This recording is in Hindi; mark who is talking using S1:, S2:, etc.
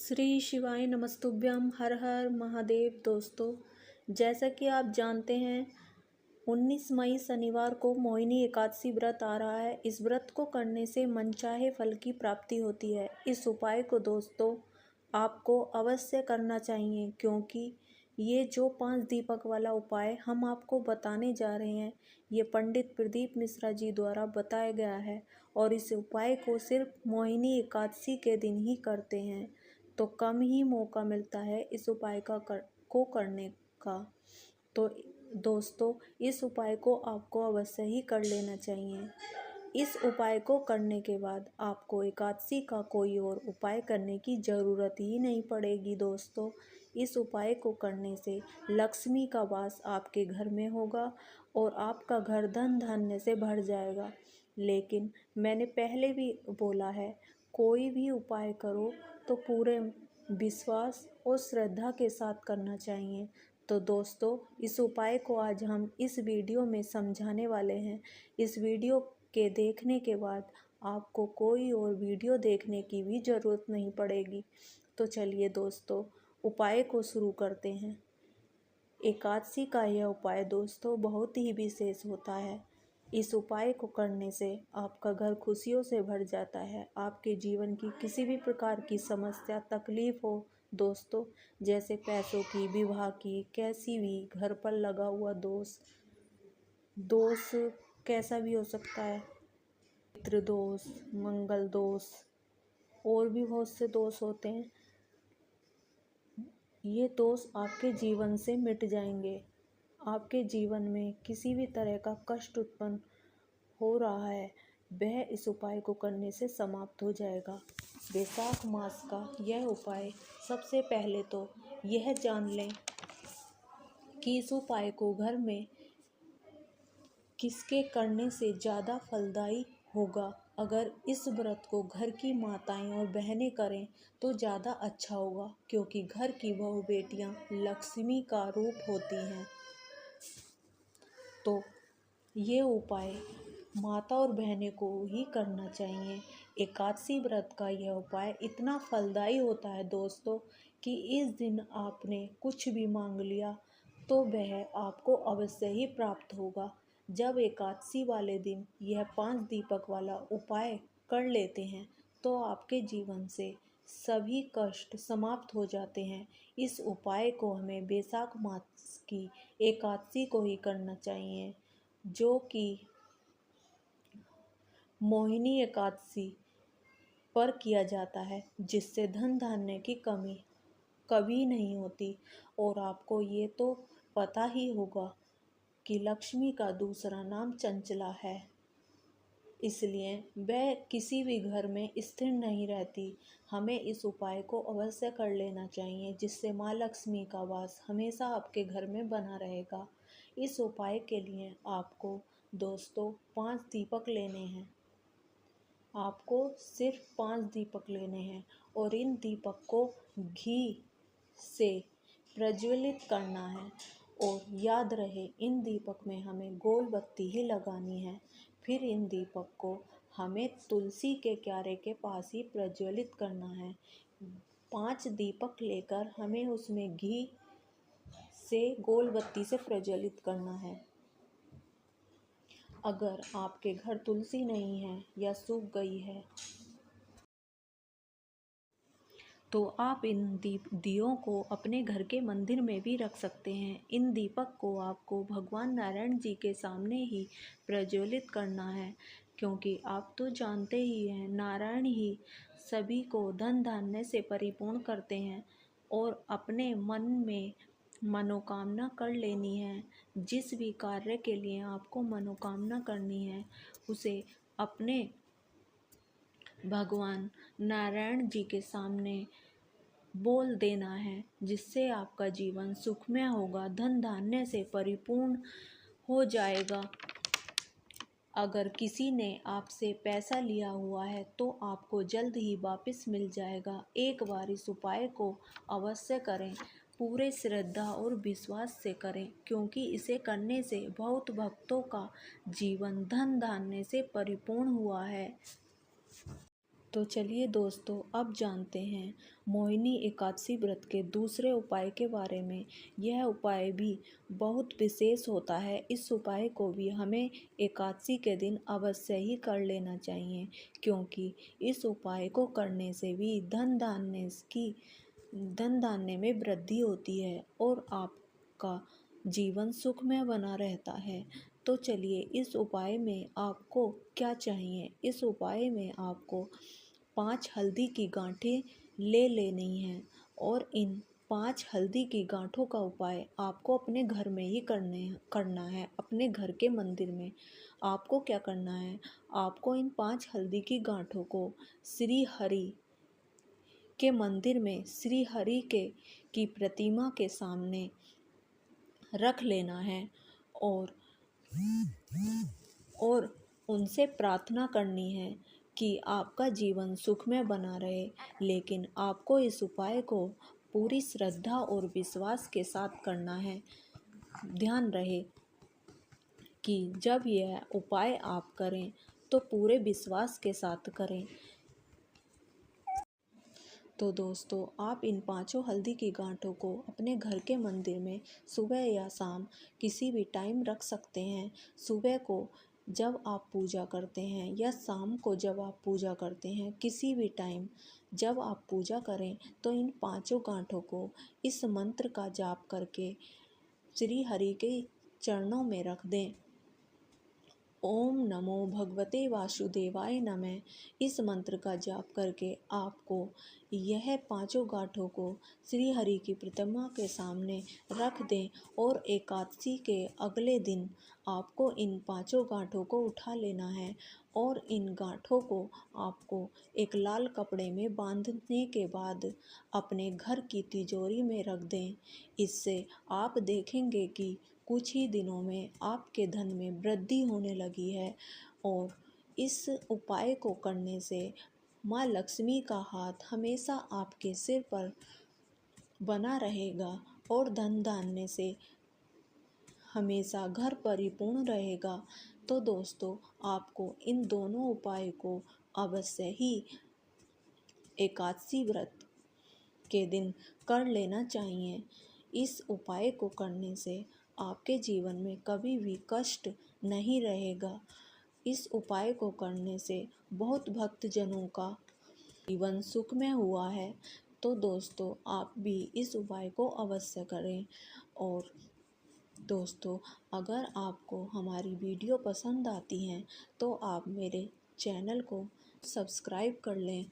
S1: श्री शिवाय नमस्तुभ्यम। हर हर महादेव। दोस्तों, जैसा कि आप जानते हैं 19 मई शनिवार को मोहिनी एकादशी व्रत आ रहा है। इस व्रत को करने से मनचाहे फल की प्राप्ति होती है। इस उपाय को दोस्तों आपको अवश्य करना चाहिए, क्योंकि ये जो 5 दीपक वाला उपाय हम आपको बताने जा रहे हैं, ये पंडित प्रदीप मिश्रा जी द्वारा बताया गया है और इस उपाय को सिर्फ मोहिनी एकादशी के दिन ही करते हैं, तो कम ही मौका मिलता है इस उपाय को करने का। तो दोस्तों, इस उपाय को आपको अवश्य ही कर लेना चाहिए। इस उपाय को करने के बाद आपको एकादशी का कोई और उपाय करने की ज़रूरत ही नहीं पड़ेगी। दोस्तों, इस उपाय को करने से लक्ष्मी का वास आपके घर में होगा और आपका घर धन धान्य से भर जाएगा। लेकिन मैंने पहले भी बोला है, कोई भी उपाय करो तो पूरे विश्वास और श्रद्धा के साथ करना चाहिए। तो दोस्तों, इस उपाय को आज हम इस वीडियो में समझाने वाले हैं। इस वीडियो के देखने के बाद आपको कोई और वीडियो देखने की भी ज़रूरत नहीं पड़ेगी। तो चलिए दोस्तों, उपाय को शुरू करते हैं। एकादशी का यह उपाय दोस्तों बहुत ही विशेष होता है। इस उपाय को करने से आपका घर खुशियों से भर जाता है। आपके जीवन की किसी भी प्रकार की समस्या तकलीफ हो दोस्तों, जैसे पैसों की, विवाह की, कैसी भी घर पर लगा हुआ दोष कैसा भी हो सकता है, मित्र दोष, मंगल दोष, और भी बहुत से दोष होते हैं। ये दोष आपके जीवन से मिट जाएंगे। आपके जीवन में किसी भी तरह का कष्ट उत्पन्न हो रहा है, वह इस उपाय को करने से समाप्त हो जाएगा। वैशाख मास का यह उपाय, सबसे पहले तो यह जान लें कि इस उपाय को घर में किसके करने से ज़्यादा फलदायी होगा। अगर इस व्रत को घर की माताएं और बहनें करें तो ज़्यादा अच्छा होगा, क्योंकि घर की बहू बेटियां लक्ष्मी का रूप होती हैं। तो ये उपाय माता और बहनें को ही करना चाहिए। एकादशी व्रत का यह उपाय इतना फलदायी होता है दोस्तों कि इस दिन आपने कुछ भी मांग लिया तो वह आपको अवश्य ही प्राप्त होगा। जब एकादशी वाले दिन यह 5 दीपक वाला उपाय कर लेते हैं तो आपके जीवन से सभी कष्ट समाप्त हो जाते हैं। इस उपाय को हमें वैशाख मास की एकादशी को ही करना चाहिए, जो कि मोहिनी एकादशी पर किया जाता है, जिससे धन धान्य की कमी कभी नहीं होती। और आपको ये तो पता ही होगा कि लक्ष्मी का दूसरा नाम चंचला है, इसलिए वह किसी भी घर में स्थिर नहीं रहती। हमें इस उपाय को अवश्य कर लेना चाहिए, जिससे माँ लक्ष्मी का वास हमेशा आपके घर में बना रहेगा। इस उपाय के लिए आपको दोस्तों 5 दीपक लेने हैं। आपको सिर्फ 5 दीपक लेने हैं और इन दीपक को घी से प्रज्वलित करना है। और याद रहे, इन दीपक में हमें गोल बत्ती ही लगानी है। फिर इन दीपक को हमें तुलसी के क्यारे के पास ही प्रज्वलित करना है। 5 दीपक लेकर हमें उसमें घी से गोल बत्ती से प्रज्वलित करना है। अगर आपके घर तुलसी नहीं है या सूख गई है तो आप इन दियों को अपने घर के मंदिर में भी रख सकते हैं। इन दीपक को आपको भगवान नारायण जी के सामने ही प्रज्वलित करना है, क्योंकि आप तो जानते ही हैं, नारायण ही सभी को धन धान्य से परिपूर्ण करते हैं। और अपने मन में मनोकामना कर लेनी है। जिस भी कार्य के लिए आपको मनोकामना करनी है, उसे अपने भगवान नारायण जी के सामने बोल देना है, जिससे आपका जीवन सुखमय होगा, धन धान्य से परिपूर्ण हो जाएगा। अगर किसी ने आपसे पैसा लिया हुआ है तो आपको जल्द ही वापस मिल जाएगा। एक बार इस उपाय को अवश्य करें, पूरे श्रद्धा और विश्वास से करें, क्योंकि इसे करने से बहुत भक्तों का जीवन धन धान्य से परिपूर्ण हुआ है। तो चलिए दोस्तों, अब जानते हैं मोहिनी एकादशी व्रत के दूसरे उपाय के बारे में। यह उपाय भी बहुत विशेष होता है। इस उपाय को भी हमें एकादशी के दिन अवश्य ही कर लेना चाहिए, क्योंकि इस उपाय को करने से भी धन धान्य में वृद्धि होती है और आपका जीवन सुखमय बना रहता है। तो चलिए, इस उपाय में आपको क्या चाहिए। इस उपाय में आपको 5 हल्दी की गांठें ले लेनी हैं और इन 5 हल्दी की गांठों का उपाय आपको अपने घर में ही करना है। अपने घर के मंदिर में आपको क्या करना है, आपको इन 5 हल्दी की गांठों को श्री हरि के मंदिर में श्री हरि की प्रतिमा के सामने रख लेना है और उनसे प्रार्थना करनी है कि आपका जीवन सुखमय बना रहे। लेकिन आपको इस उपाय को पूरी श्रद्धा और विश्वास के साथ करना है। ध्यान रहे कि जब यह उपाय आप करें तो पूरे विश्वास के साथ करें। तो दोस्तों, आप इन 5 हल्दी की गांठों को अपने घर के मंदिर में सुबह या शाम किसी भी टाइम रख सकते हैं। सुबह को जब आप पूजा करते हैं या शाम को जब आप पूजा करते हैं, किसी भी टाइम जब आप पूजा करें तो इन 5 गांठों को इस मंत्र का जाप करके श्री हरि के चरणों में रख दें। ओम नमो भगवते वासुदेवाय नमः। इस मंत्र का जाप करके आपको यह 5 गांठों को श्री हरि की प्रतिमा के सामने रख दें और एकादशी के अगले दिन आपको इन 5 गांठों को उठा लेना है और इन गांठों को आपको एक लाल कपड़े में बांधने के बाद अपने घर की तिजोरी में रख दें। इससे आप देखेंगे कि कुछ ही दिनों में आपके धन में वृद्धि होने लगी है और इस उपाय को करने से माँ लक्ष्मी का हाथ हमेशा आपके सिर पर बना रहेगा और धन धान्य से हमेशा घर परिपूर्ण रहेगा। तो दोस्तों, आपको इन दोनों उपाय को अवश्य ही एकादशी व्रत के दिन कर लेना चाहिए। इस उपाय को करने से आपके जीवन में कभी भी कष्ट नहीं रहेगा। इस उपाय को करने से बहुत भक्तजनों का जीवन सुखमय हुआ है। तो दोस्तों, आप भी इस उपाय को अवश्य करें। और दोस्तों, अगर आपको हमारी वीडियो पसंद आती हैं तो आप मेरे चैनल को सब्सक्राइब कर लें।